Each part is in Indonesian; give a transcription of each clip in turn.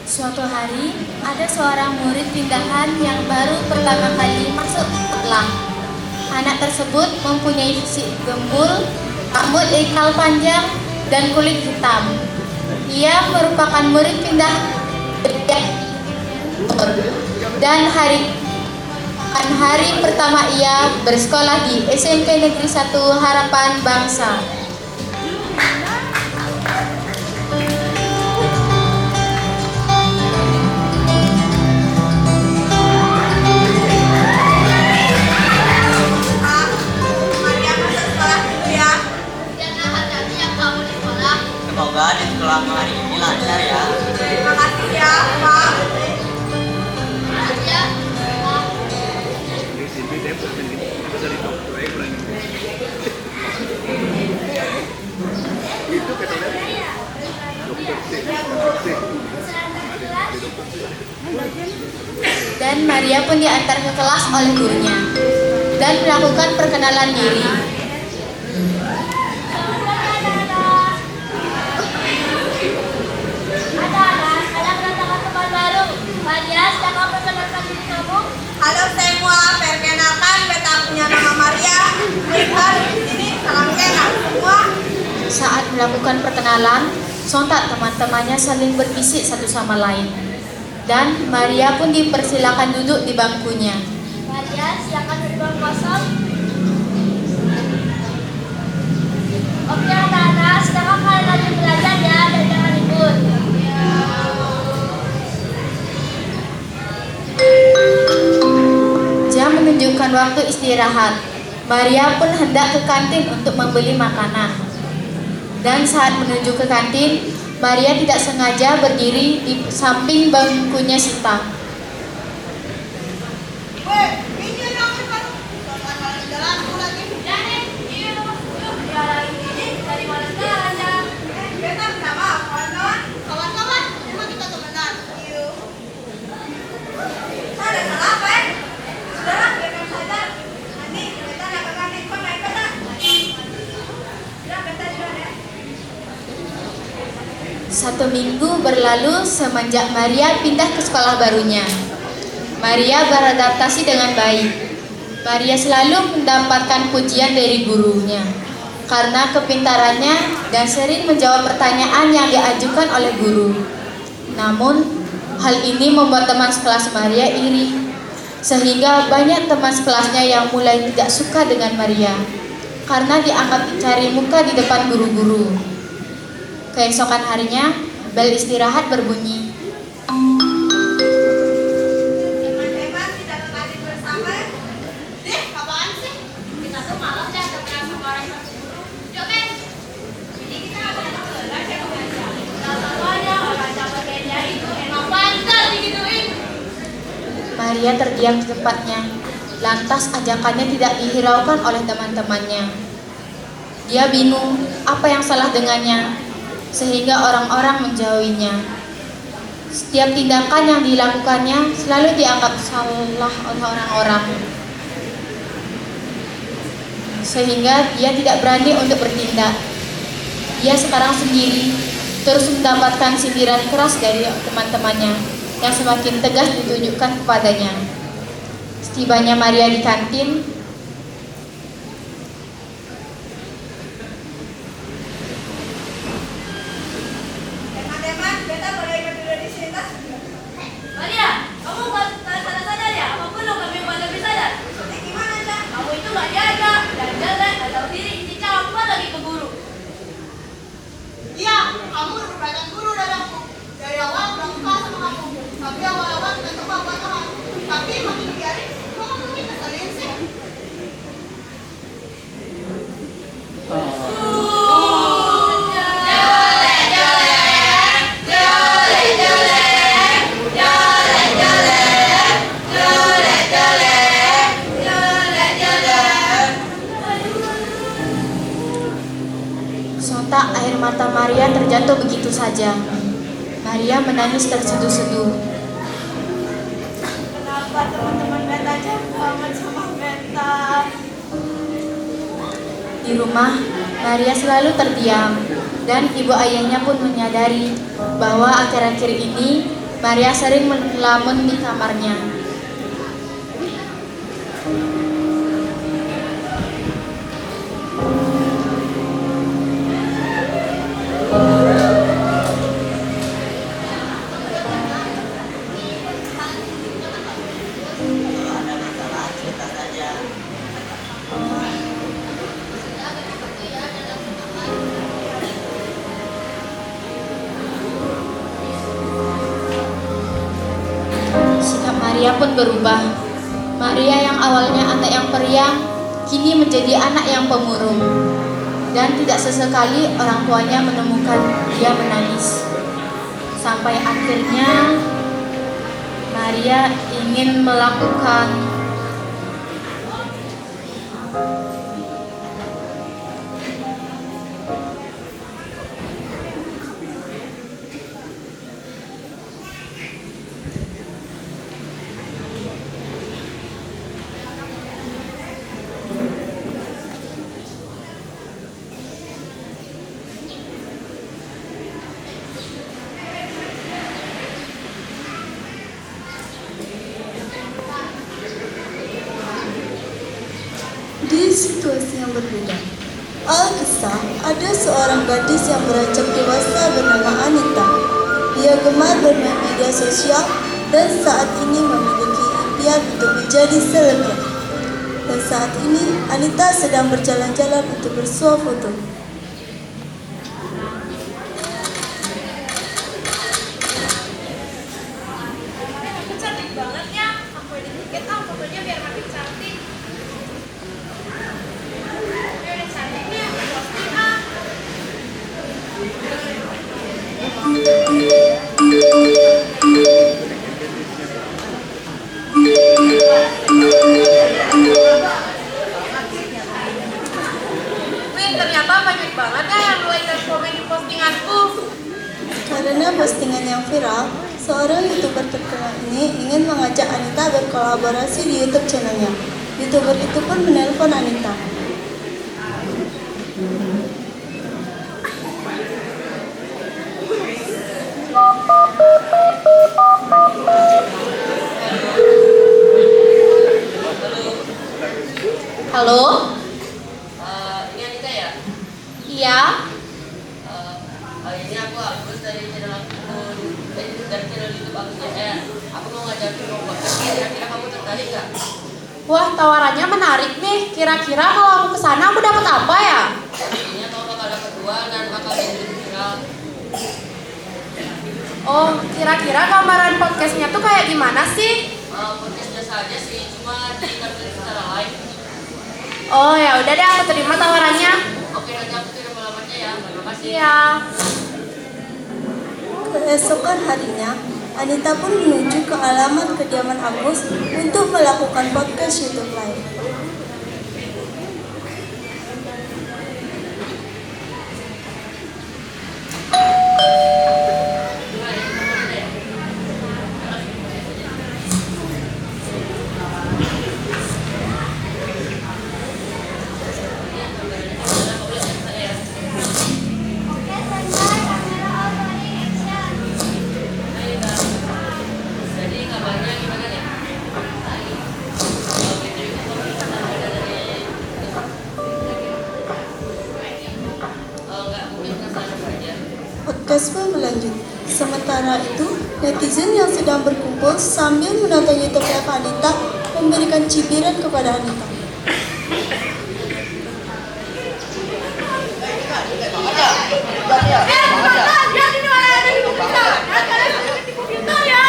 Suatu hari, ada seorang murid pindahan yang baru pertama kali masuk sekolah. Anak tersebut mempunyai fisik gembul, rambut ikal panjang, dan kulit hitam. Ia merupakan murid pindahan dan hari pertama ia bersekolah di SMP Negeri 1 Harapan Bangsa. Semoga di sekolah hari ini lancar ya. Terima kasih ya, Pak. Dan Maria pun diantar ke kelas oleh gurunya dan melakukan perkenalan diri. Halo semua, perkenalkan beta punya nama Maria. Lihat di sini, salam kenal semua. Saat melakukan perkenalan, sontak teman-temannya saling berbisik satu sama lain. Dan Maria pun dipersilakan duduk di bangkunya. Maria, silakan duduk di bangku kosong. Oke anak-anak, sekarang kalian lanjut belajar ya dan jangan ribut. Jam menunjukkan waktu istirahat. Maria pun hendak ke kantin untuk membeli makanan. Dan saat menuju ke kantin, Maria tidak sengaja berdiri di samping bangkunya Sita. Weh, ini dong cepat. Kalau jalanku lagi. Ini dari mana segalanya? Beta kenapa? Kawan-kawan, kawan-kawan, emang kita temenan. Yuk. Ada salah apa? Saudara, biarkan saja. Nanti beta nak ke kantin, kau naik beta. Sudah, beta duluan ya. 1 minggu berlalu semenjak Maria pindah ke sekolah barunya. Maria beradaptasi dengan baik. Maria selalu mendapatkan pujian dari gurunya karena kepintarannya dan sering menjawab pertanyaan yang diajukan oleh guru. Namun, hal ini membuat teman sekelas Maria iri, sehingga banyak teman sekelasnya yang mulai tidak suka dengan Maria karena dianggap cari muka di depan guru-guru. Keesokan harinya, bel istirahat berbunyi. Teman-teman, tidak ke kantin bersama. Dih, apaan sih? Kita tuh malas ya ketemu sama orang tersebut. Yuk, men. Jadi kita akan belajar ya mengajar. Nah, semuanya orang capek dia itu emang pantas digituin. Maria terdiam di tempatnya. Lantas ajakannya tidak dihiraukan oleh teman-temannya. Dia bingung apa yang salah dengannya, sehingga orang-orang menjauhinya. Setiap tindakan yang dilakukannya selalu dianggap salah oleh orang-orang, sehingga dia tidak berani untuk bertindak. Dia sekarang sendiri terus mendapatkan sindiran keras dari teman-temannya yang semakin tegas ditunjukkan kepadanya. Setibanya Maria di kantin, Teman-teman, beta boleh ikut dulu di sini tas? Maria, kamu buat sadar-sadar ya? Apa perlu kami buat lebih sadar? Gimana, Cak? Kamu itu gak jaga dan jelek, gak tahu diri, cica aku lagi ke guru. Iya, kamu merupakan guru dari aku. Dari awal udah suka sama kamu. Tapi awal-awal kita coba buat orang. Tapi makin dibiarin, kok kamu makin ngeselin sih? sontak air mata Maria terjatuh begitu saja. Maria menangis terseduh-seduh. Kenapa teman-teman beta jahat banget sama beta? Di rumah, Maria selalu terdiam, dan ibu ayahnya pun menyadari bahwa akhir-akhir ini Maria sering melamun di kamarnya. Kalau ada masalah, cerita saja. Sikap Maria pun berubah. Maria yang awalnya anak yang periang, kini menjadi anak yang pemurung. Dan tidak sesekali orang tuanya menemukan dia menangis. Sampai akhirnya Maria ingin melakukan Di situasi yang berbeda, Alkisah ada seorang gadis yang beranjak dewasa bernama Anita. Dia gemar bermain media sosial dan saat ini memiliki impian untuk menjadi selebgram. Dan saat ini Anita sedang berjalan-jalan untuk bersuah foto. Cantik banget ya. Aku edit dikit fotonya biar makin cantik. Dia udah cantik nih, aku posting Wih, ternyata banyak banget ya yang like dan komen di postinganku. Karena postingan yang viral, seorang YouTuber terkenal ini ingin mengajak Anita berkolaborasi di YouTube channelnya. YouTuber itu pun menelpon Anita. Halo? Ini Anita ya? Iya? Ini aku Agus dari channel dari channel YouTube Agus JR. Aku mau ngajakin mau podcast. Kira-kira kamu tertarik nggak? Wah, tawarannya menarik nih. Kira-kira kalau aku kesana aku dapat apa ya? Pastinya kamu bakal dapat uang dan bakal jadi viral. Oh, kira-kira gambaran podcastnya tuh kayak gimana sih? Podcast biasa aja sih, cuma ditampilkan secara live. Oh, ya udah deh, aku terima tawarannya. Oke, nanti aku kirim alamatnya ya. Terima kasih. Iya. Keesokan harinya, Anita pun menuju ke alamat kediaman Agus untuk melakukan podcast YouTube Live. Jadi kabarnya gimana nih? Enggak, mungkin penasaran saja. Podcast pun berlanjut. Sementara itu, netizen yang sedang berkumpul sambil menonton YouTube Live Anita memberikan cibiran kepada Anita. Lihat ini malah ada di komputer. Kalian ada di komputer ya.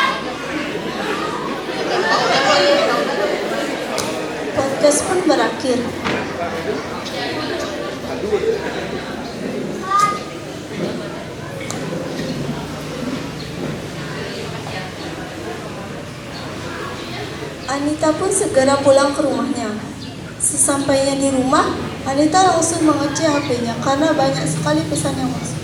Podcast pun berakhir. Anita pun segera pulang ke rumahnya. Sesampainya di rumah, Anita langsung mengecek HP-nya karena banyak sekali pesan yang masuk.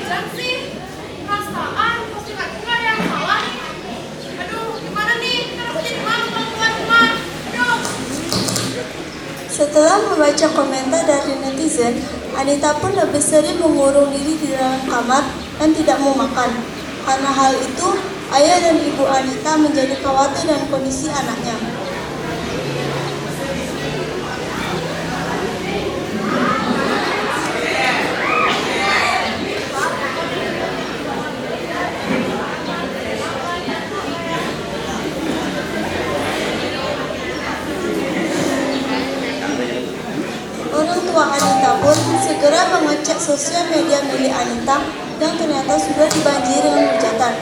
Jangan sih. Perasaan postinganku nggak ada yang salah. Aduh, gimana nih? Kan aku jadi malu kalau keluar rumah. Setelah membaca komentar dari netizen, Anita pun lebih sering mengurung diri di dalam kamar dan tidak mau makan. Karena hal itu, ayah dan ibu Anita menjadi khawatir dengan kondisi anaknya. Orang tua Anita pun segera mengecek sosial media milik Anita yang ternyata sudah dibanjiri dengan hujatan.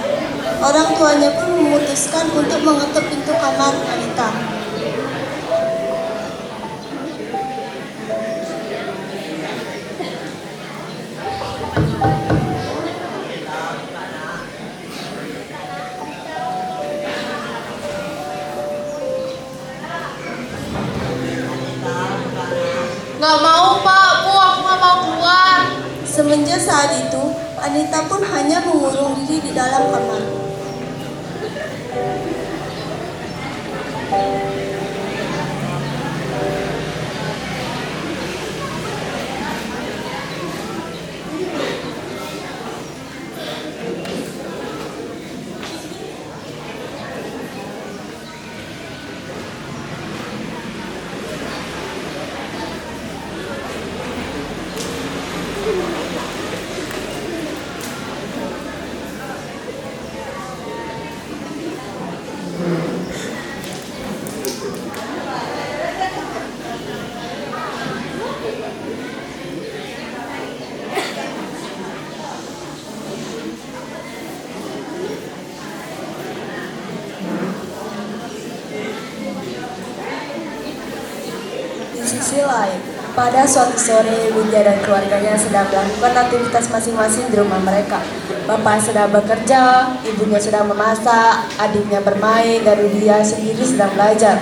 Orang tuanya pun memutuskan untuk mengetuk pintu kamar Anita. Nggak mau Pak, Bu, aku nggak mau keluar. Semenjak saat itu, Anita pun hanya mengurung diri di dalam kamar. Di sisi lain, pada suatu sore, Widya dan keluarganya sedang melakukan aktivitas masing-masing di rumah mereka. Bapak sedang bekerja, ibunya sedang memasak, adiknya bermain, dan Widya sendiri sedang belajar.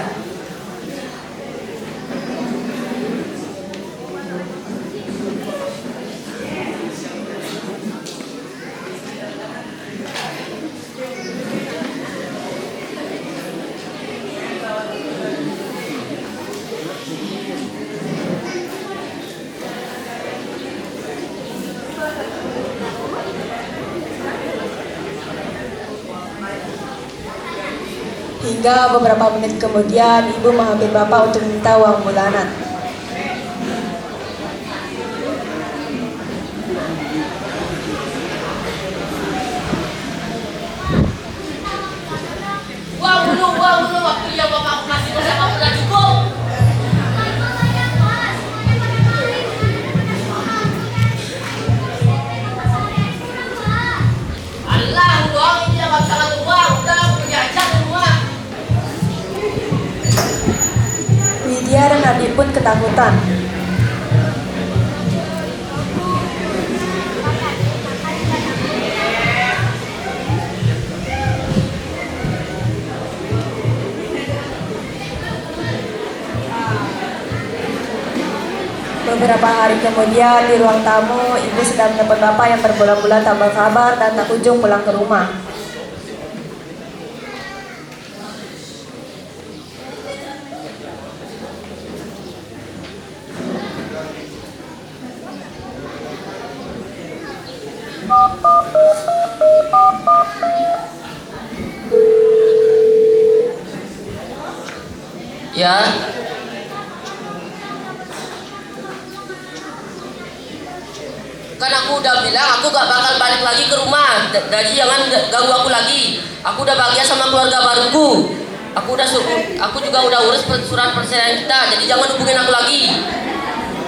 Hingga beberapa menit kemudian, ibu menghampiri bapak untuk minta uang bulanan. Uang dulu, waktu dia bapak aku kasih ke kamu udah cukup. Alah, uang ini dapat sangat uang, udah aku pergi aja ke rumah. Widya dan adik pun ketakutan. Beberapa hari kemudian di ruang tamu, ibu sedang menelpon bapak yang berbulan-bulan tak berkabar dan tak kunjung pulang ke rumah. Ya. Kan aku udah bilang aku gak bakal balik lagi ke rumah. Jadi jangan ganggu aku lagi. Aku udah bahagia sama keluarga baruku. Aku juga udah urus surat perceraian kita. Jadi jangan hubungin aku lagi.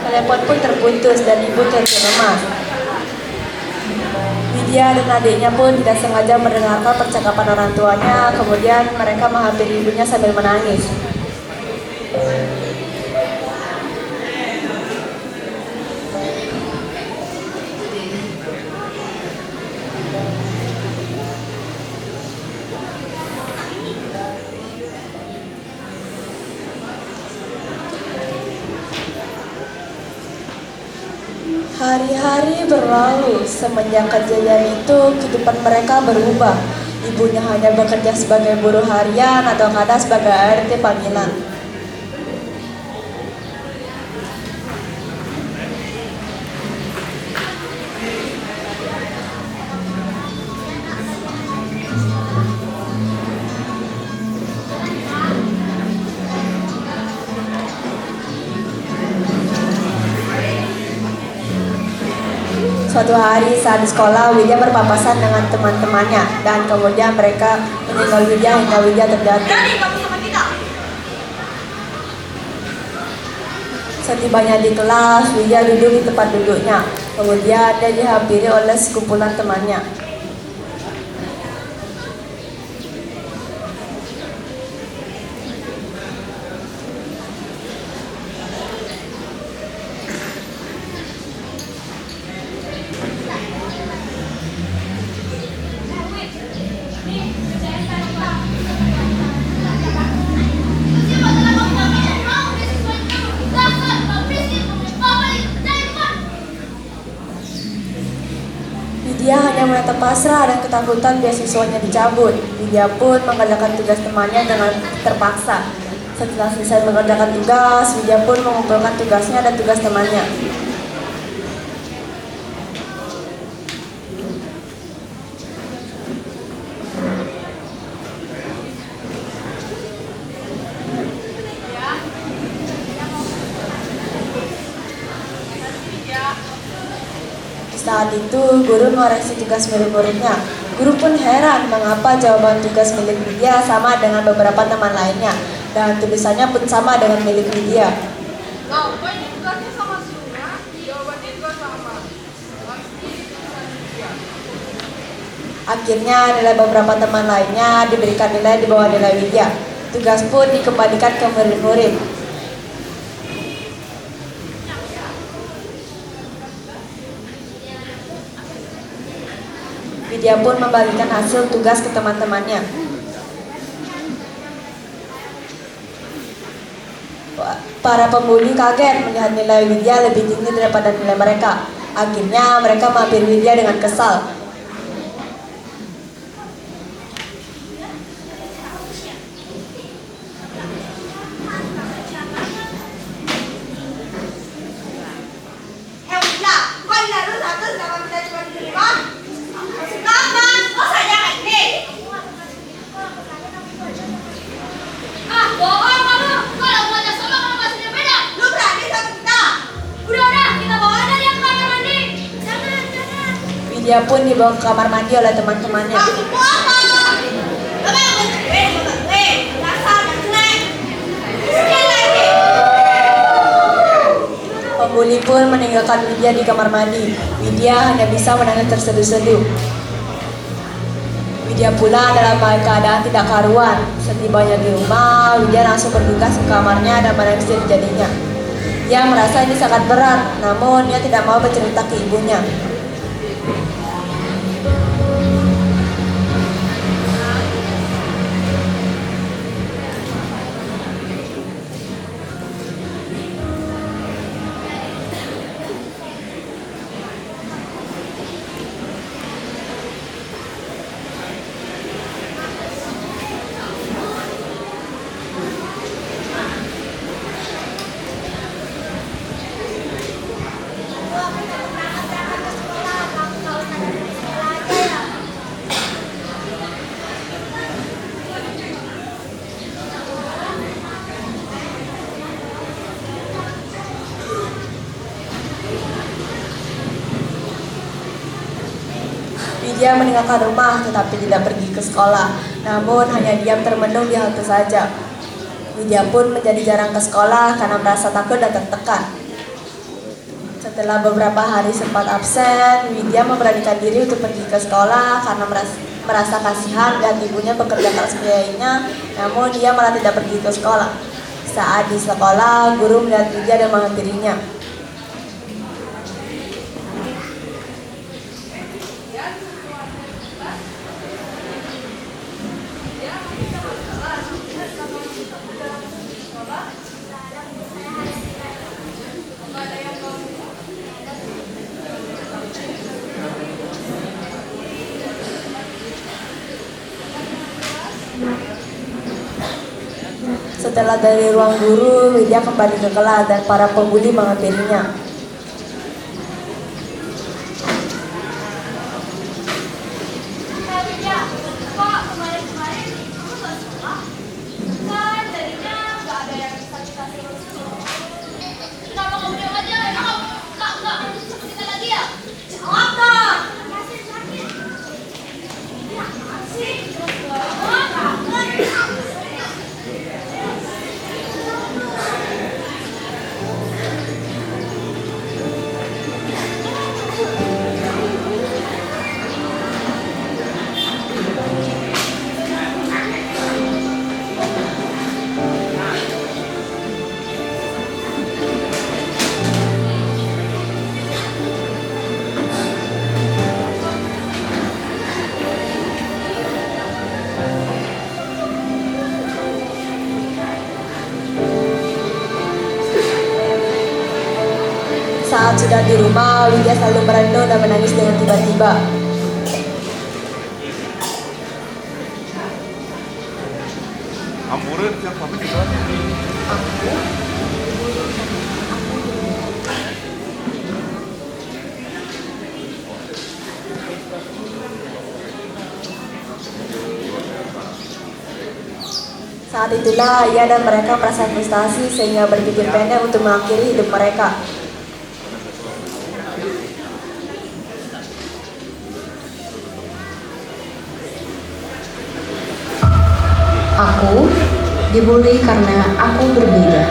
Telepon pun terputus dan ibu tercemas. Widya dan adiknya pun tidak sengaja mendengarkan percakapan orang tuanya. Kemudian mereka menghampiri ibunya sambil menangis. Hari-hari berlalu, semenjak kejadian itu kehidupan mereka berubah. Ibunya hanya bekerja sebagai buruh harian atau kadang sebagai ART panggilan. Suatu hari saat di sekolah, Widya berpapasan dengan teman-temannya dan kemudian mereka menyenggol Widya hingga Widya terjatuh. Berani kamu sama kita? Setibanya di kelas, Widya duduk di tempat duduknya. Kemudian dia dihampiri oleh sekumpulan temannya. Widya hanya menatap pasrah dan ketakutan beasiswanya dicabut. Widya pun mengerjakan tugas temannya dengan terpaksa. Setelah selesai mengerjakan tugas, Widya pun mengumpulkan tugasnya dan tugas temannya. Saat itu, guru mengoreksi tugas milik muridnya. Guru pun heran mengapa jawaban tugas milik Widya sama dengan beberapa teman lainnya, dan tulisannya pun sama dengan milik Widya. Nah, kok ini tugasnya sama semua? Jawabannya juga sama. Pasti tulisan dia. Akhirnya, nilai beberapa teman lainnya diberikan nilai di bawah nilai Widya. Tugas pun dikembalikan ke murid-murid. Widya pun membagikan hasil tugas ke teman-temannya. Para pembuli kaget melihat nilai Widya lebih tinggi daripada nilai mereka. Akhirnya mereka menghampiri Widya dengan kesal. Widya, kok lalu satu sama kita cuma diterima? Kapan? Kok saja kan ini? Ah, bohong kamu. Kalau buatnya sama kamu maksudnya beda. Lu berani sama kita? Udah, kita bawa aja dia ke kamar mandi. Jangan. Widya pun dibawa ke kamar mandi oleh teman-temannya. Maksudmu apa? Apa yang gue? Dasar dan jelek. Miskin lagi. Pembuli pun meninggalkan Widya di kamar mandi. Widya hanya bisa menangis terseduh-seduh. Widya pula dalam keadaan tidak karuan. Setibanya di rumah, Widya langsung bergegas ke kamarnya dan menangis jadinya. Dia merasa ini sangat berat, namun dia tidak mau bercerita ke ibunya. Widya meninggalkan rumah tetapi tidak pergi ke sekolah, namun hanya diam termenung di halte saja. Widya pun menjadi jarang ke sekolah karena merasa takut dan tertekan. Setelah beberapa hari sempat absen, Widya memberanikan diri untuk pergi ke sekolah karena merasa kasihan lihat ibunya bekerja keras membiayainya, namun dia malah tidak pergi ke sekolah. Saat di sekolah, guru melihat Widya dan menghampirinya. Setelah dari ruang guru, Widya kembali ke kelas dan para pembuli menghampirinya. Widya, kok kemarin-kemarin kamu nggak sekolah? Kan jadinya nggak ada yang bisa kita suruh. Kenapa kamu diam aja? Emang kamu nggak mau sama kita lagi ya? Jawab saat sudah di rumah, Widya selalu merenung dan menangis dengan tiba-tiba. Amburan siapa begitu? Saat itulah ia dan mereka merasa frustasi sehingga berpikir pendek untuk mengakhiri hidup mereka. Aku dibully karena aku berbeda.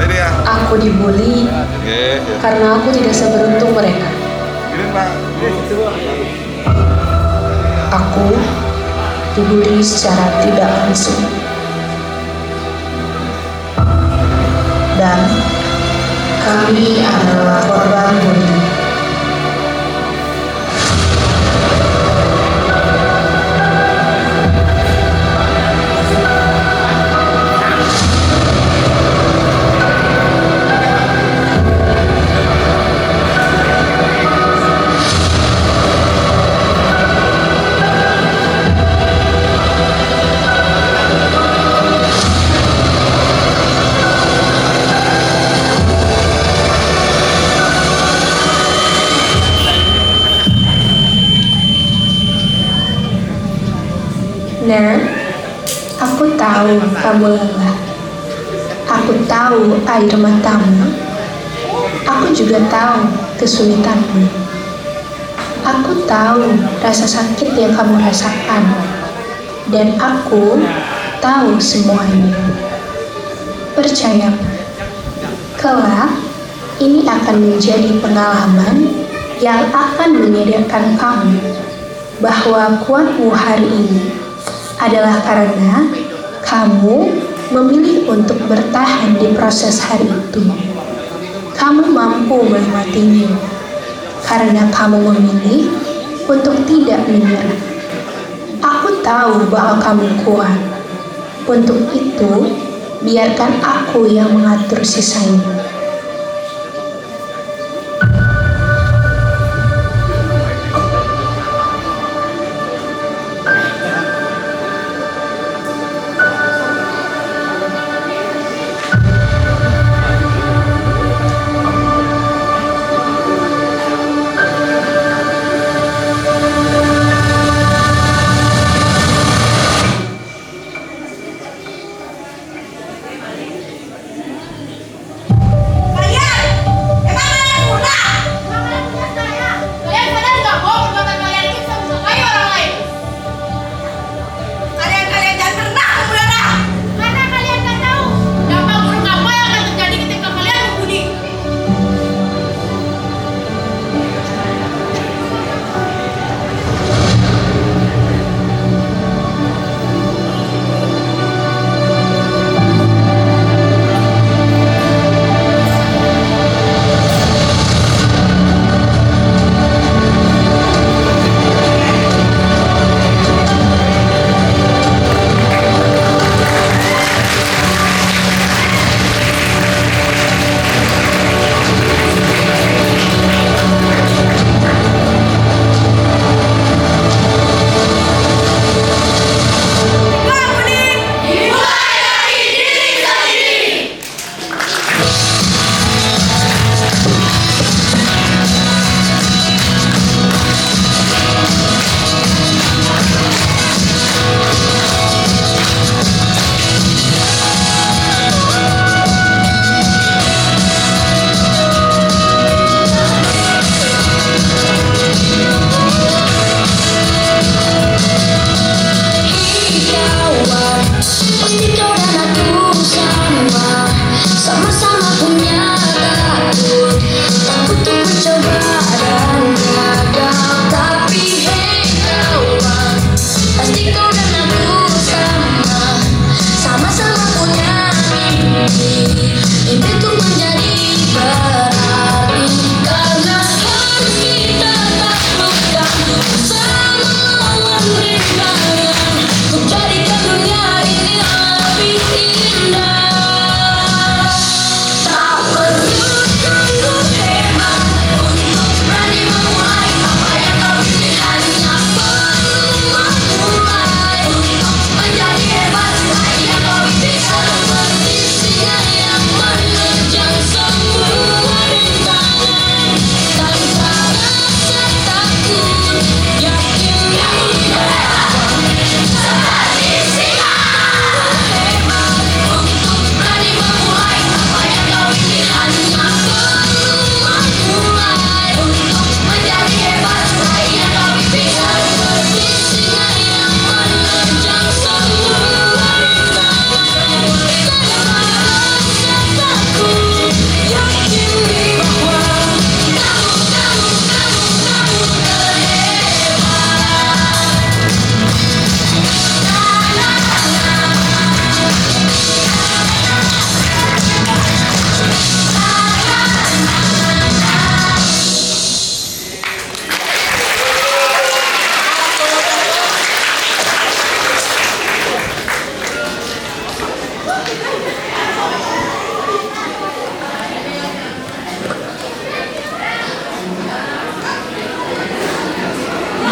Ayo deh ya. Aku dibully karena aku tidak seberuntung mereka. Gini Pak. Aku dibully secara tidak langsung. Dan kami adalah korban bully. Nah, aku tahu kamu lelah. Aku tahu air matamu. Aku juga tahu kesulitanmu. Aku tahu rasa sakit yang kamu rasakan. Dan aku tahu semuanya. Percayalah, kelak ini akan menjadi pengalaman yang akan menyadarkan kamu bahwa kuatmu hari ini adalah karena kamu memilih untuk bertahan di proses hari itu. Kamu mampu melewatinya karena kamu memilih untuk tidak menyerah. Aku tahu bahwa kamu kuat. Untuk itu, biarkan aku yang mengatur sisanya.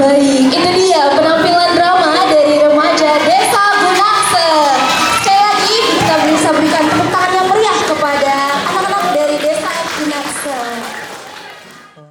Baik, itu dia penampilan